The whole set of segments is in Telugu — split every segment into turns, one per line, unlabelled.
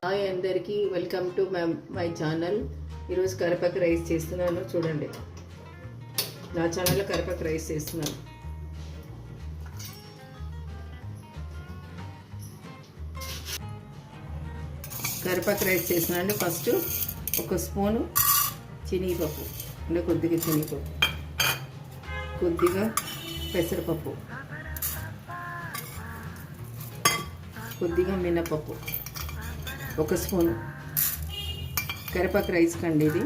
హాయ్ అందరికీ వెల్కమ్ టు మై ఛానల్. ఈరోజు కరివేపాకు రైస్ చేస్తున్నాను. చూడండి, నా ఛానల్లో కరివేపాకు రైస్ చేస్తున్నాను. కరివేపాకు రైస్ చేస్తున్నాను. ఫస్ట్ ఒక స్పూను శనగపప్పు, అంటే కొద్దిగా శనగపప్పు, కొద్దిగా పెసరపప్పు, కొద్దిగా మినపప్పు, ఒక స్పూను. కరివేపాకు రైస్ కండి ఇది.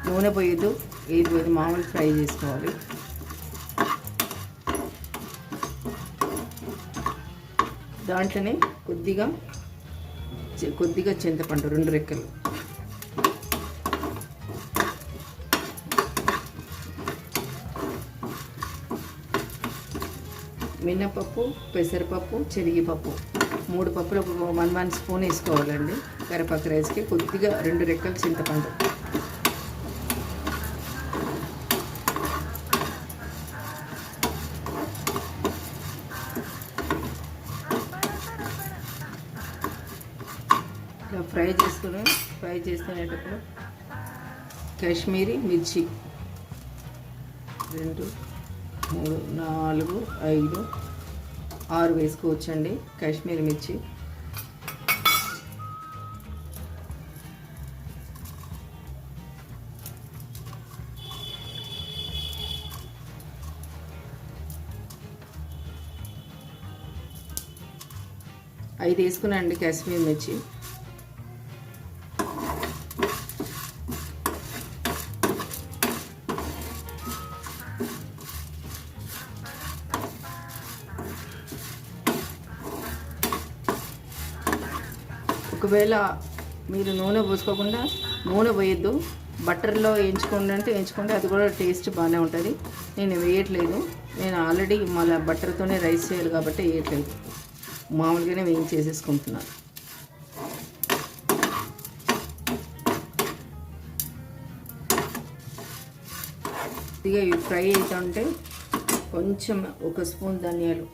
నూనె పోయొద్దు, ఏది పోయదు, మామూలు ఫ్రై చేసుకోవాలి. దాంట్లోనే కొద్దిగా చింతపండు, 2 రెక్కలు, మినపప్పు, పెసరపప్పు, శనగపప్పు, 3 పప్పులు ఒక 1 స్పూన్ వేసుకోవాలండి. కరివేపాకు రైస్కి కొద్దిగా 2 రెక్కలు చింతపండు. ఇలా ఫ్రై చేసుకునేటప్పుడు కాశ్మీరీ మిర్చి 2, 3, 4, 5, 6 వేసుకోవచ్చండి కాశ్మీరీ మిర్చి. ఐదు వేసుకున్నాండి కాశ్మీరీ మిర్చి. ఒకవేళ మీరు నూనె పోసుకోకుండా, నూనె వేయద్దు, బటర్లో వేయించుకోండి, అది కూడా టేస్ట్ బాగానే ఉంటుంది. నేను వేయట్లేదు, నేను ఆల్రెడీ మళ్ళీ బటర్తోనే రైస్ చేయాలి కాబట్టి వేయట్లేదు, మామూలుగానే వేయించేసేసుకుంటున్నాను. ఇక ఇవి ఫ్రై అవుతుంటే కొంచెం 1 స్పూన్ ధనియాలు,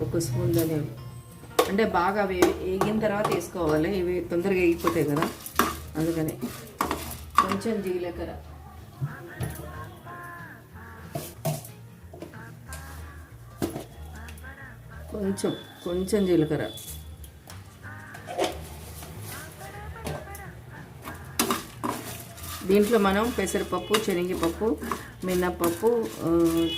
1 స్పూన్ ధనియాలు, అంటే బాగా వేగిన తర్వాత వేసుకోవాలి, ఇవి తొందరగా వేగిపోతాయి కదా, అందుకని. కొంచెం జీలకర్ర, కొంచెం జీలకర్ర, దీంట్లో మనం పెసరపప్పు, శనగపప్పు, మినపప్పు,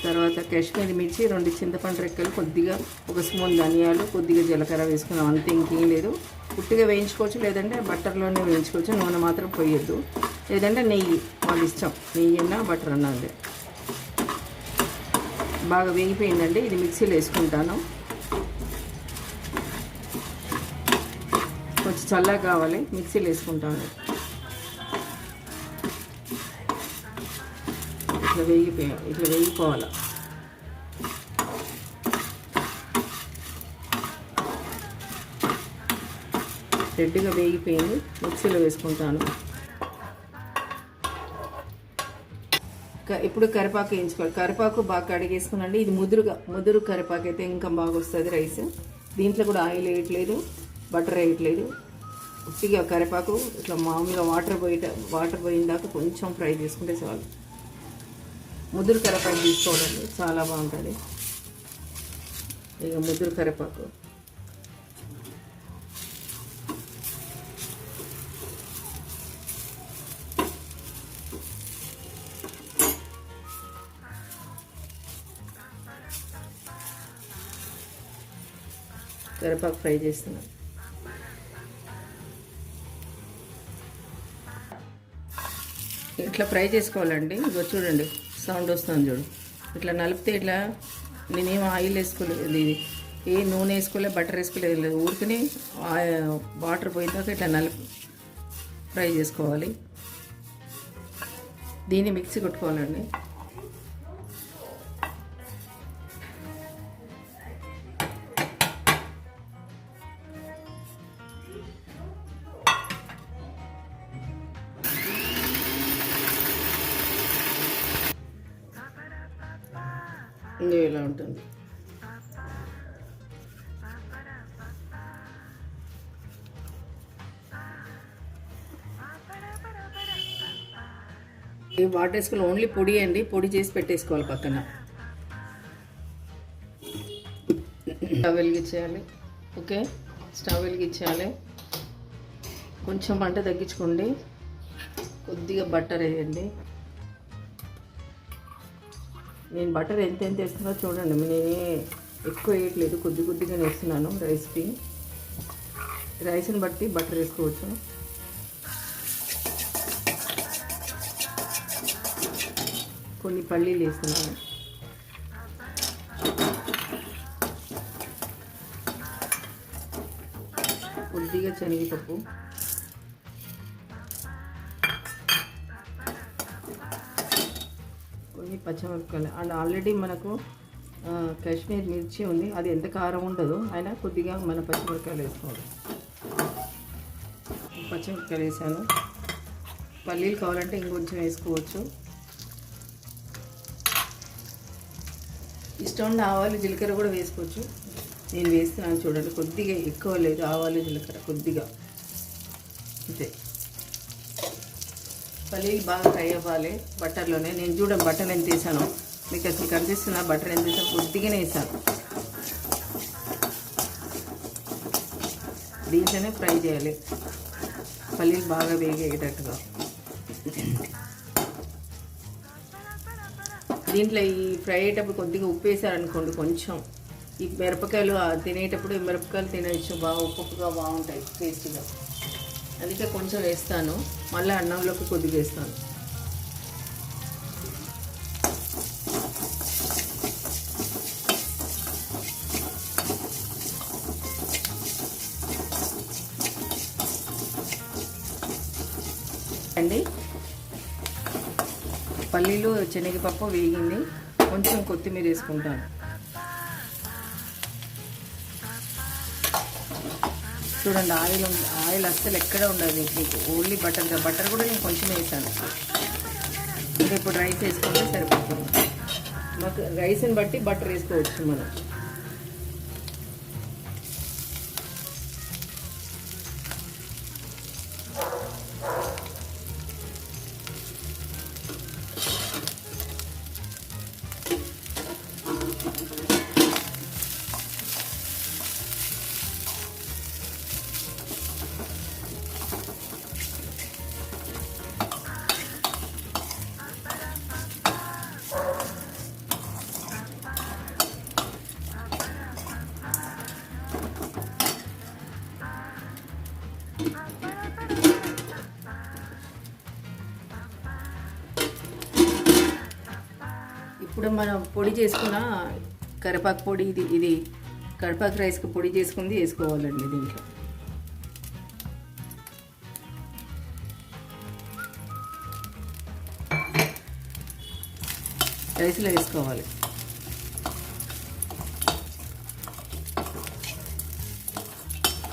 తర్వాత కాశ్మీరీ మిర్చి, 2 చింతపండు రెక్కలు, కొద్దిగా 1 స్పూన్ ధనియాలు, కొద్దిగా జీలకర్ర వేసుకున్నాం, అంతే, ఇంకేం లేదు. పుట్టిగా వేయించుకోవచ్చు, లేదంటే బటర్లోనే వేయించుకోవచ్చు, నూనె మాత్రం పోయొద్దు, లేదంటే నెయ్యి, వాళ్ళ ఇష్టం, నెయ్యి అన్నా బటర్ అన్నా. అదే బాగా వేగిపోయిందండి, ఇది మిక్సీలో వేసుకుంటాను. కొంచెం చల్లగా కావాలి, మిక్సీలో వేసుకుంటాను. ఇట్లా వేగిపోవాలి. రెడ్గా వేగిపోయింది, మిక్సీలో వేసుకుంటాను. ఇప్పుడు కరివేపాకు వేయించుకోవాలి. కరివేపాకు బాగా కడిగేసుకునండి. ఇది ముదురు కరివేపాకు అయితే ఇంకా బాగా వస్తుంది రైస్. దీంట్లో కూడా ఆయిల్ వేయట్లేదు, బటర్ వేయట్లేదు, ఉట్టిగా కరివేపాకు ఇట్లా మామూలుగా వాటర్ పోయిన దాకా కొంచెం ఫ్రై చేసుకుంటే చాలు. ముదురు కరివేపాకు తీసుకోవాలండి, చాలా బాగుంటుంది. ఇక ముదురు కరివేపాకు, ఫ్రై చేస్తున్నాను. ఇట్లా ఫ్రై చేసుకోవాలండి. ఇగో చూడండి, సౌండ్ వస్తుంది చూడు, ఇట్లా నలిపితే ఇట్లా. నేనేం ఆయిల్ వేసుకోలేదు, ఇది ఏ నూనె వేసుకోలేదు, బటర్ వేసుకోలేదు, ఊరికనే వాటర్ పోయినాక ఇట్లా ఫ్రై చేసుకోవాలి. దీన్ని మిక్సీ కొట్టుకోవాలండి. ఇంకా ఇలా ఉంటుంది. ఈ వాటర్ వేసుకుని ఓన్లీ పొడి అండి, పొడి చేసి పెట్టేసుకోవాలి పక్కన. స్టవ్ వెలిగించేయాలి. ఓకే, స్టవ్ వెలిగించాలి. కొంచెం మంట తగ్గించుకోండి. కొద్దిగా బటర్ వేయండి. నేను బటర్ ఎంత వేస్తున్నా చూడండి. నేనే ఎక్కువ వేయట్లేదు, కొద్దిగానే వేస్తున్నాను రైస్కి. రైస్ని బట్టి బటర్ వేసుకోవచ్చు. కొన్ని పల్లీలు వేస్తున్నాను. కొద్దిగా శనగపప్పు, కొన్ని పచ్చిమిరపకాయలు. అండ్ ఆల్రెడీ మనకు కాశ్మీర్ మిర్చి ఉంది, అది ఎంత కారం ఉండదు, అయినా కొద్దిగా మన పచ్చిమిరపకాయలు వేసుకోవాలి. పచ్చిమిరపకాయలు వేసాను. పల్లీలు కావాలంటే ఇంకొంచెం వేసుకోవచ్చు. ఇష్టం ఉన్న ఆవాలు జీలకర్ర కూడా వేసుకోవచ్చు. నేను వేస్తున్నాను చూడండి, కొద్దిగా, ఎక్కువ లేదు. ఆవాలు జీలకర్ర కొద్దిగా అంతే. పల్లీలు బాగా ఫ్రై అవ్వాలి బటర్లోనే. నేను చూడండి బటర్ ఎంత వేసాను, మీకు అసలు కనిపిస్తున్నా బటర్ ఎంత వేసాను, కొద్దిగానే వేసాను. దీంట్లోనే ఫ్రై చేయాలి, పల్లీలు బాగా వేగేటట్టుగా. దీంట్లో ఈ ఫ్రై అయ్యేటప్పుడు కొద్దిగా ఉప్పు వేసారనుకోండి, కొంచెం ఈ మిరపకాయలు తినేటప్పుడు ఈ మిరపకాయలు తినేయచ్చు, బాగా ఉప్పుగా బాగుంటాయి టేస్టీగా. అందుకే కొంచెం వేస్తాను, మళ్ళీ అన్నంలోకి కొద్దిగా వేస్తాను. అండి పల్లీలు శనగపప్పు వేగింది, కొంచెం కొత్తిమీర వేసుకుంటాను. చూడండి ఆయిల్ అస్సలు ఎక్కడ ఉండదు మీకు, ఓన్లీ బటర్ కూడా నేను కొంచెం వేసాను. ఇంకా ఇప్పుడు రైస్ వేసుకుంటే సరిపోతుంది. మాకు రైస్ని బట్టి బటర్ వేసుకోవచ్చు మనం. ఇప్పుడు మనం పొడి చేసుకున్న కరివేపాకు పొడి, ఇది కరివేపాకు రైస్కి పొడి చేసుకుంది వేసుకోవాలండి. దీంట్లో రైస్లో వేసుకోవాలి.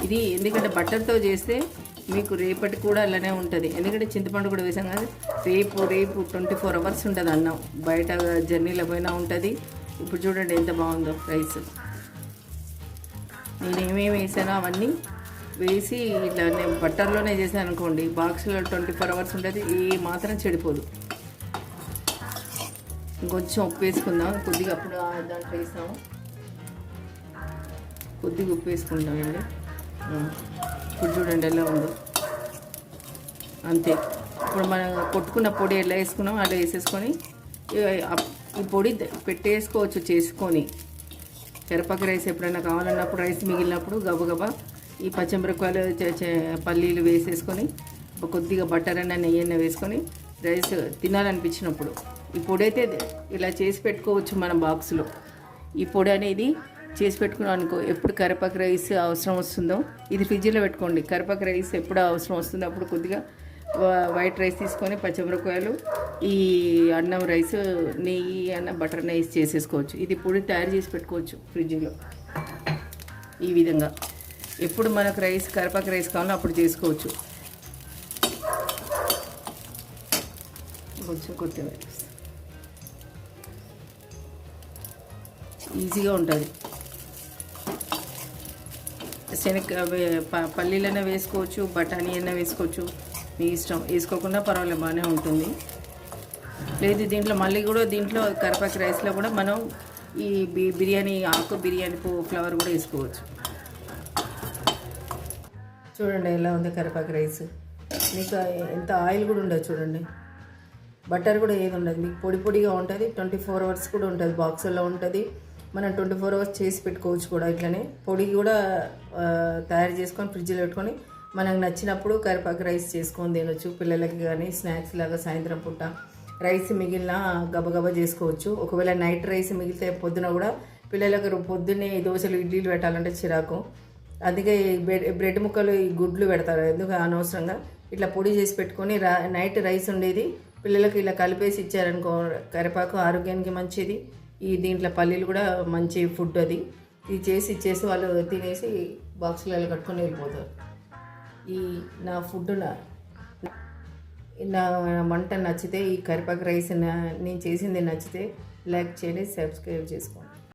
ఇది ఎందుకంటే బటర్తో చేస్తే మీకు రేపటి కూడా అలానే ఉంటుంది. ఎందుకంటే చింతపండు కూడా వేసాం కదా, రేపు 24 hours ఉంటుంది అన్నం. బయట జర్నీలో పోయినా ఉంటుంది. ఇప్పుడు చూడండి ఎంత బాగుందో రైస్. నేను ఏమేమి వేసానో అవన్నీ వేసి ఇట్లా నేను బట్టర్లోనే చేశాను అనుకోండి, బాక్స్లో 24 hours ఉంటుంది, ఏ మాత్రం చెడిపోదు. ఇంకొంచెం ఉప్పు వేసుకుందాం, కొద్దిగా అప్పుడు దాంట్లో వేసాము, కొద్దిగా ఉప్పు వేసుకుంటామండి. ఇప్పుడు చూడండి ఎలా ఉందో, అంతే. ఇప్పుడు మనం కొట్టుకున్న పొడి ఎలా వేసుకున్నాం అలా వేసేసుకొని ఈ పొడి పెట్టేసుకోవచ్చు చేసుకొని. కరివేపాకు రైస్ ఎప్పుడైనా కావాలన్నప్పుడు, రైస్ మిగిలినప్పుడు గబగబా ఈ పచ్చిమిరపకాయలు పల్లీలు వేసేసుకొని కొద్దిగా బటర్ అన్న నెయ్యి అన్న వేసుకొని రైస్ తినాలనిపించినప్పుడు ఈ పొడి అయితే ఇలా చేసి పెట్టుకోవచ్చు మన బాక్స్లో. ఈ పొడి అనేది చేసి పెట్టుకున్నాం అనుకో, ఎప్పుడు కరివేపాకు రైస్ అవసరం వస్తుందో ఇది ఫ్రిడ్జ్లో పెట్టుకోండి. కరివేపాకు రైస్ ఎప్పుడు అవసరం వస్తుందో అప్పుడు కొద్దిగా వైట్ రైస్ తీసుకొని పచ్చిమిరపకాయలు, ఈ అన్నం రైస్, నెయ్యి అన్న బటర్ నెయ్యి చేసేసుకోవచ్చు. ఇది పొడి తయారు చేసి పెట్టుకోవచ్చు ఫ్రిడ్జ్లో. ఈ విధంగా ఎప్పుడు మనకు రైస్ కరివేపాకు రైస్ కావాలో అప్పుడు చేసుకోవచ్చు. కొంచెం కొత్తిమీర ఈజీగా ఉంటుంది. పల్లీలైనా వేసుకోవచ్చు, బఠానీ అయినా వేసుకోవచ్చు, మీ ఇష్టం. వేసుకోకుండా పర్వాలేదు, బాగానే ఉంటుంది. లేదు దీంట్లో మళ్ళీ కూడా దీంట్లో కరివేపాకు రైస్లో కూడా మనం ఈ బిర్యానీ ఆకు, బిర్యానీ ఫ్లవర్ కూడా వేసుకోవచ్చు. చూడండి ఎలా ఉంది కరివేపాకు రైస్. మీకు ఎంత ఆయిల్ కూడా ఉండదు చూడండి, బటర్ కూడా ఏది ఉండదు, మీకు పొడి పొడిగా ఉంటుంది. 24 hours కూడా ఉంటుంది, బాక్సుల్లో ఉంటుంది. మనం 24 hours చేసి పెట్టుకోవచ్చు కూడా. ఇట్లనే పొడి కూడా తయారు చేసుకొని ఫ్రిడ్జ్లో పెట్టుకొని మనకు నచ్చినప్పుడు కరివేపాకు రైస్ చేసుకొని తినొచ్చు. పిల్లలకి కానీ స్నాక్స్ లాగా సాయంత్రం పూట రైస్ మిగిలిన గబగబా చేసుకోవచ్చు. ఒకవేళ నైట్ రైస్ మిగిలితే పొద్దున కూడా పిల్లలకు పొద్దున్నే దోశలు ఇడ్లీలు పెట్టాలంటే చిరాకు. అందుకే బ్రెడ్ ముక్కలు ఈ గుడ్లు పెడతారు, ఎందుకు అనవసరంగా. ఇట్లా పొడి చేసి పెట్టుకొని నైట్ రైస్ ఉండేది పిల్లలకు ఇలా కలిపేసి ఇచ్చారనుకో, కరివేపాకు ఆరోగ్యానికి మంచిది. ఈ దీంట్లో పల్లీలు కూడా మంచి ఫుడ్ అది. ఇది చేసి ఇచ్చేసి వాళ్ళు తినేసి బాక్సులలో కట్టుకొని వెళ్ళిపోతారు. ఈ నా ఫుడ్ నా వంట నచ్చితే, ఈ కరివేపాకు రైస్ నేను చేసింది నచ్చితే లైక్ చేయండి, సబ్స్క్రైబ్ చేసుకోండి.